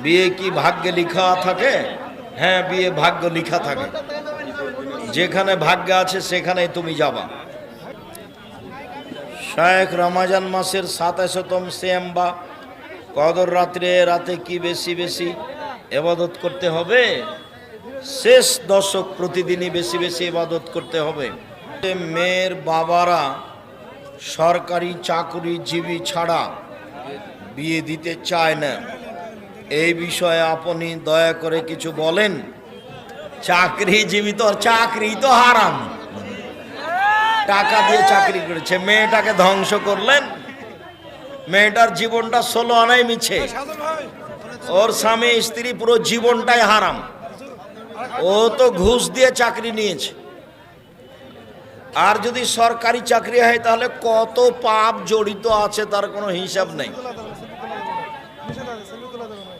বিয়ে কি ভাগ্যে লিখা থাকে? হ্যাঁ, বিয়ে ভাগ্য লিখা থাকে। যেখানে ভাগ্য আছে সেখানেই তুমি যাবা। শায়েখ রমজান মাসের ২৭তম সিয়াম বা কদর রাতে কি বেশি বেশি ইবাদত করতে হবে? শেষ দশক প্রতিদিনই বেশি বেশি ইবাদত করতে হবে। মেয়ের বাবারা সরকারি চাকুরিজীবী ছাড়া বিয়ে দিতে চায় না, এই বিষয়ে আপনি দয়া করে কিছু বলেন। চাকরিজীবী তো, চাকরি তো হারাম, টাকা দিয়ে চাকরি করেছে, মেয়েটাকে ধ্বংস করলেন। মেয়েটার জীবনটা ১৬ আনাই মিছে, ওর স্বামী স্ত্রী পুরো জীবনটাই হারাম। ও তো ঘুষ দিয়ে চাকরি নিয়েছে। আর যদি সরকারি চাকরি হয় তাহলে কত পাপ জড়িত আছে তার কোনো হিসাব নেই।